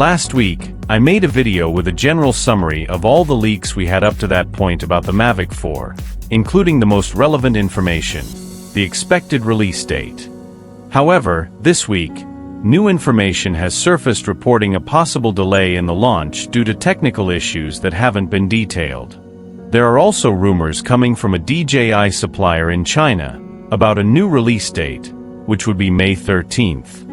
Last week, I made a video with a general summary of all the leaks we had up to that point about the Mavic 4, including the most relevant information, the expected release date. However, this week, new information has surfaced reporting a possible delay in the launch due to technical issues that haven't been detailed. There are also rumors coming from a DJI supplier in China about a new release date, which would be May 13th.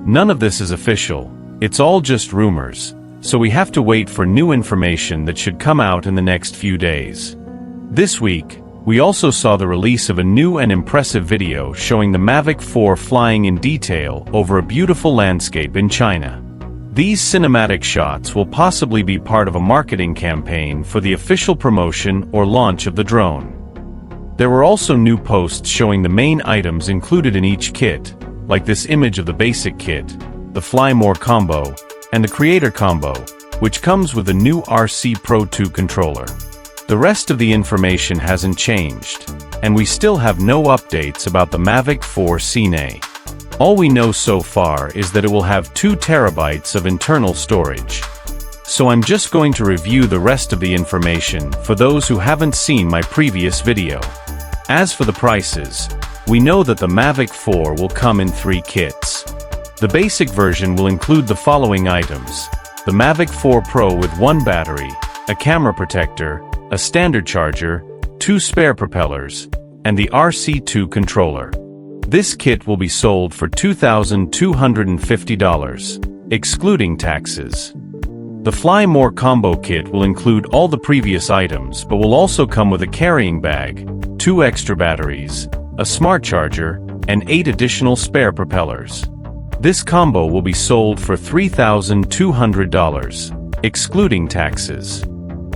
None of this is official, it's all just rumors, so we have to wait for new information that should come out in the next few days. This week, we also saw the release of a new and impressive video showing the Mavic 4 flying in detail over a beautiful landscape in China. These cinematic shots will possibly be part of a marketing campaign for the official promotion or launch of the drone. There were also new posts showing the main items included in each kit, like this image of the basic kit, the Fly More combo, and the Creator combo, which comes with the new RC Pro 2 controller. The rest of the information hasn't changed, and we still have no updates about the Mavic 4 Cine. All we know so far is that it will have 2 terabytes of internal storage. So I'm just going to review the rest of the information for those who haven't seen my previous video. As for the prices, we know that the Mavic 4 will come in 3 kits. The basic version will include the following items: the Mavic 4 Pro with 1 battery, a camera protector, a standard charger, 2 spare propellers, and the RC2 controller. This kit will be sold for $2,250, excluding taxes. The Fly More combo kit will include all the previous items but will also come with a carrying bag, 2 extra batteries, a smart charger, and 8 additional spare propellers. This combo will be sold for $3,200, excluding taxes.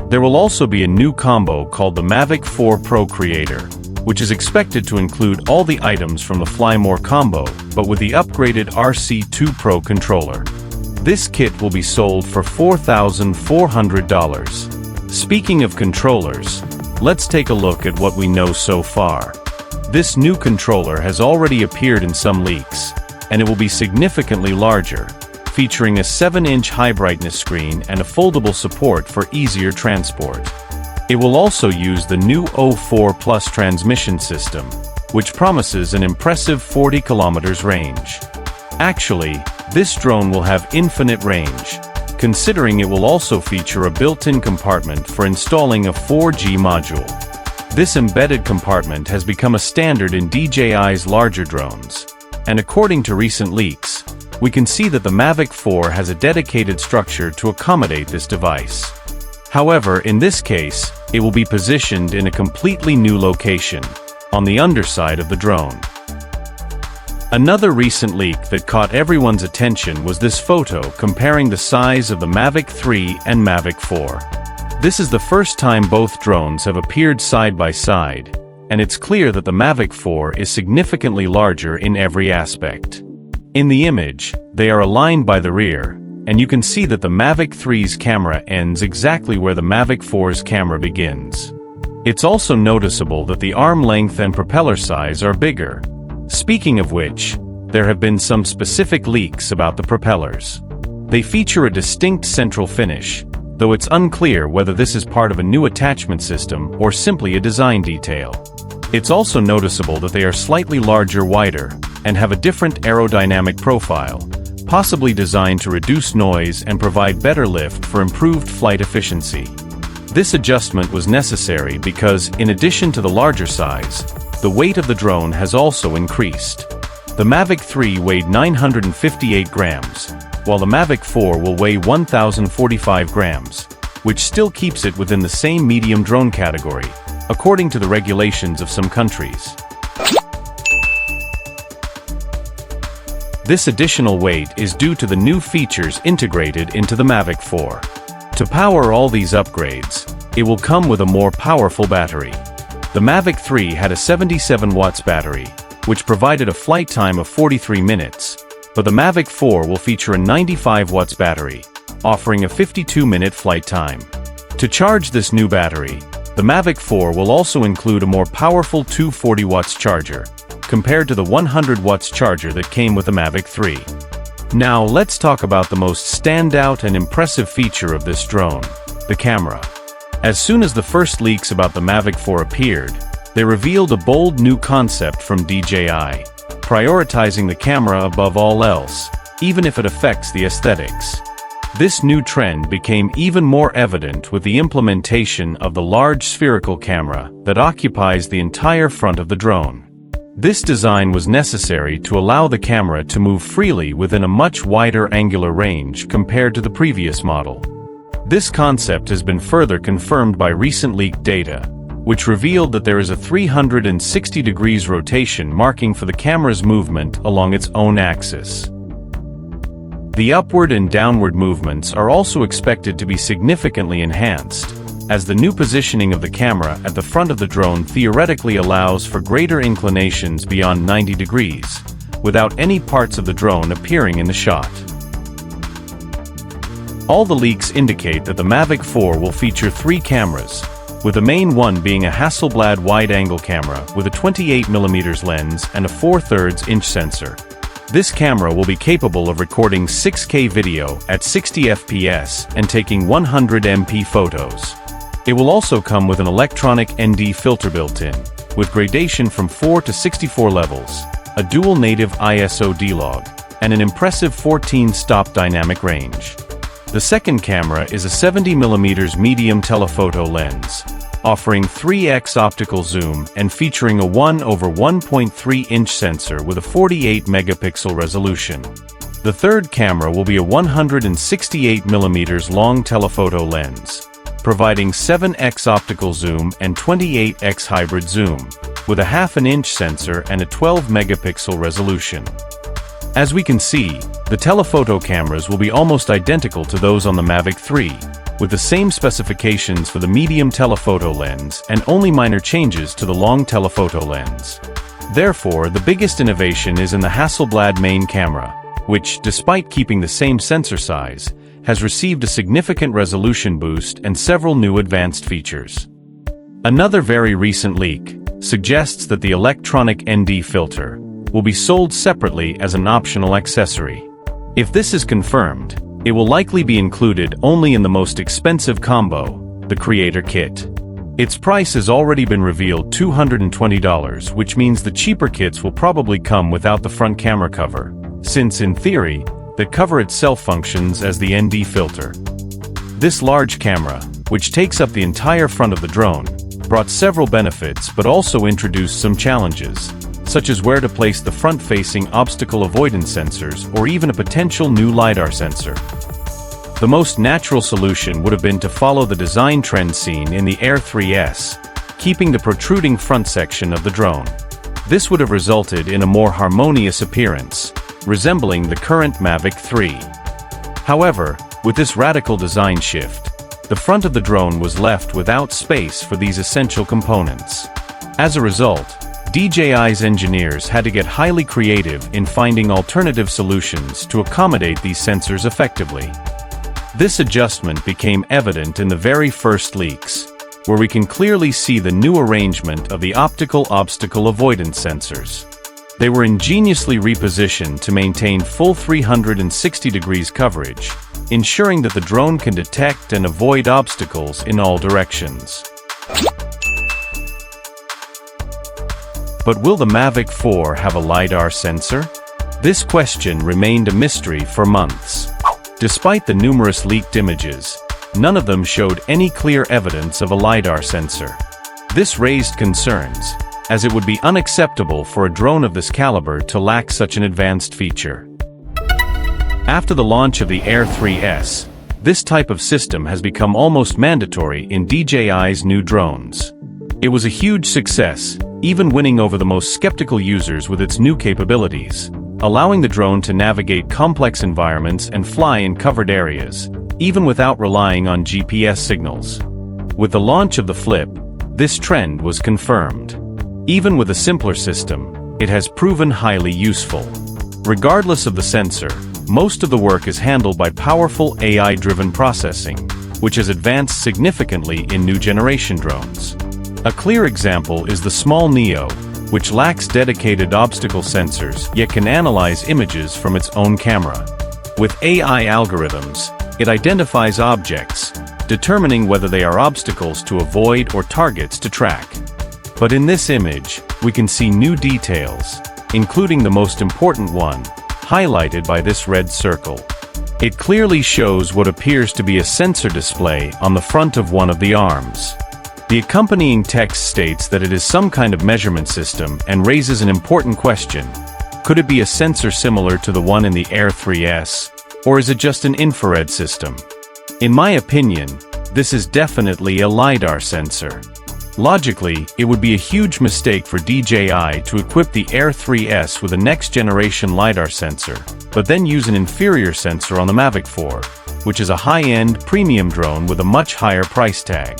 There will also be a new combo called the Mavic 4 Pro Creator, which is expected to include all the items from the Fly More combo, but with the upgraded RC2 Pro controller. This kit will be sold for $4,400. Speaking of controllers, let's take a look at what we know so far. This new controller has already appeared in some leaks, and it will be significantly larger, featuring a 7-inch high brightness screen and a foldable support for easier transport. It will also use the new O4 Plus transmission system, which promises an impressive 40 kilometers range. Actually, this drone will have infinite range, considering it will also feature a built-in compartment for installing a 4G module. This embedded compartment has become a standard in DJI's larger drones, and according to recent leaks, we can see that the Mavic 4 has a dedicated structure to accommodate this device. However, in this case, it will be positioned in a completely new location, on the underside of the drone. Another recent leak that caught everyone's attention was this photo comparing the size of the Mavic 3 and Mavic 4. This is the first time both drones have appeared side by side, and it's clear that the Mavic 4 is significantly larger in every aspect. In the image, they are aligned by the rear, and you can see that the Mavic 3's camera ends exactly where the Mavic 4's camera begins. It's also noticeable that the arm length and propeller size are bigger. Speaking of which, there have been some specific leaks about the propellers. They feature a distinct central finish, though it's unclear whether this is part of a new attachment system or simply a design detail. It's also noticeable that they are slightly larger, wider, and have a different aerodynamic profile, possibly designed to reduce noise and provide better lift for improved flight efficiency. This adjustment was necessary because, in addition to the larger size, the weight of the drone has also increased. The Mavic 3 weighed 958 grams, while the Mavic 4 will weigh 1,045 grams, which still keeps it within the same medium drone category, according to the regulations of some countries. This additional weight is due to the new features integrated into the Mavic 4. To power all these upgrades, it will come with a more powerful battery. The Mavic 3 had a 77 watts battery, which provided a flight time of 43 minutes, but the Mavic 4 will feature a 95 watts battery, offering a 52-minute flight time. To charge this new battery, the Mavic 4 will also include a more powerful 240 watts charger, compared to the 100 watts charger that came with the Mavic 3. Now let's talk about the most standout and impressive feature of this drone, the camera. As soon as the first leaks about the Mavic 4 appeared, they revealed a bold new concept from DJI, prioritizing the camera above all else, even if it affects the aesthetics. This new trend became even more evident with the implementation of the large spherical camera that occupies the entire front of the drone. This design was necessary to allow the camera to move freely within a much wider angular range compared to the previous model. This concept has been further confirmed by recent leaked data, which revealed that there is a 360 degrees rotation marking for the camera's movement along its own axis. The upward and downward movements are also expected to be significantly enhanced, as the new positioning of the camera at the front of the drone theoretically allows for greater inclinations beyond 90 degrees, without any parts of the drone appearing in the shot. All the leaks indicate that the Mavic 4 will feature 3 cameras, with the main one being a Hasselblad wide-angle camera with a 28mm lens and a 4/3 inch sensor. This camera will be capable of recording 6K video at 60 FPS and taking 100 MP photos. It will also come with an electronic ND filter built in, with gradation from 4 to 64 levels, a dual native ISO D-Log, and an impressive 14-stop dynamic range. The second camera is a 70mm medium telephoto lens, offering 3x optical zoom and featuring a 1/1.3 inch sensor with a 48 megapixel resolution. The third camera will be a 168mm long telephoto lens, providing 7x optical zoom and 28x hybrid zoom, with a 1/2 inch sensor and a 12 megapixel resolution. As we can see, the telephoto cameras will be almost identical to those on the Mavic 3, with the same specifications for the medium telephoto lens and only minor changes to the long telephoto lens. Therefore, the biggest innovation is in the Hasselblad main camera, which, despite keeping the same sensor size, has received a significant resolution boost and several new advanced features. Another very recent leak suggests that the electronic ND filter will be sold separately as an optional accessory. If this is confirmed, it will likely be included only in the most expensive combo, the Creator Kit. Its price has already been revealed, $220, which means the cheaper kits will probably come without the front camera cover, since in theory, the cover itself functions as the ND filter. This large camera, which takes up the entire front of the drone, brought several benefits but also introduced some challenges, such as where to place the front-facing obstacle avoidance sensors or even a potential new LiDAR sensor. The most natural solution would have been to follow the design trend seen in the Air 3S, keeping the protruding front section of the drone. This would have resulted in a more harmonious appearance, resembling the current Mavic 3. However, with this radical design shift, the front of the drone was left without space for these essential components. As a result, DJI's engineers had to get highly creative in finding alternative solutions to accommodate these sensors effectively. This adjustment became evident in the very first leaks, where we can clearly see the new arrangement of the optical obstacle avoidance sensors. They were ingeniously repositioned to maintain full 360 degrees coverage, ensuring that the drone can detect and avoid obstacles in all directions. But will the Mavic 4 have a LiDAR sensor? This question remained a mystery for months. Despite the numerous leaked images, none of them showed any clear evidence of a LiDAR sensor. This raised concerns, as it would be unacceptable for a drone of this caliber to lack such an advanced feature. After the launch of the Air 3S, this type of system has become almost mandatory in DJI's new drones. It was a huge success, even winning over the most skeptical users with its new capabilities, allowing the drone to navigate complex environments and fly in covered areas, even without relying on GPS signals. With the launch of the Flip, this trend was confirmed. Even with a simpler system, it has proven highly useful. Regardless of the sensor, most of the work is handled by powerful AI-driven processing, which has advanced significantly in new generation drones. A clear example is the small Neo, which lacks dedicated obstacle sensors yet can analyze images from its own camera. With AI algorithms, it identifies objects, determining whether they are obstacles to avoid or targets to track. But in this image, we can see new details, including the most important one, highlighted by this red circle. It clearly shows what appears to be a sensor display on the front of one of the arms. The accompanying text states that it is some kind of measurement system and raises an important question. Could it be a sensor similar to the one in the Air 3S, or is it just an infrared system? In my opinion, this is definitely a LiDAR sensor. Logically, it would be a huge mistake for DJI to equip the Air 3S with a next-generation LiDAR sensor, but then use an inferior sensor on the Mavic 4, which is a high-end, premium drone with a much higher price tag.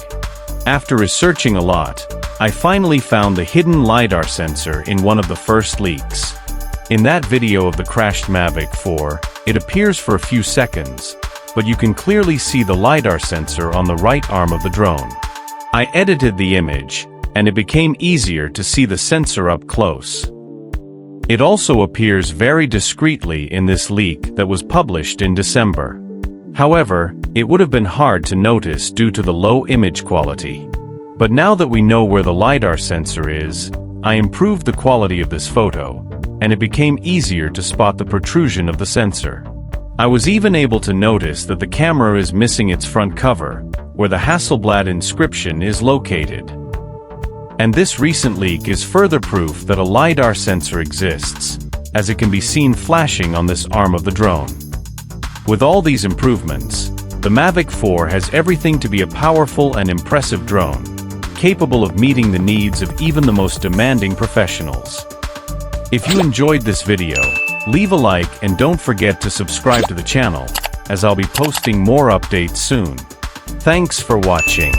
After researching a lot, I finally found the hidden LiDAR sensor in one of the first leaks. In that video of the crashed Mavic 4, it appears for a few seconds, but you can clearly see the LiDAR sensor on the right arm of the drone. I edited the image, and it became easier to see the sensor up close. It also appears very discreetly in this leak that was published in December. However, it would have been hard to notice due to the low image quality. But now that we know where the LiDAR sensor is, I improved the quality of this photo, and it became easier to spot the protrusion of the sensor. I was even able to notice that the camera is missing its front cover, where the Hasselblad inscription is located. And this recent leak is further proof that a LiDAR sensor exists, as it can be seen flashing on this arm of the drone. With all these improvements, the Mavic 4 has everything to be a powerful and impressive drone, capable of meeting the needs of even the most demanding professionals. If you enjoyed this video, leave a like and don't forget to subscribe to the channel, as I'll be posting more updates soon. Thanks for watching.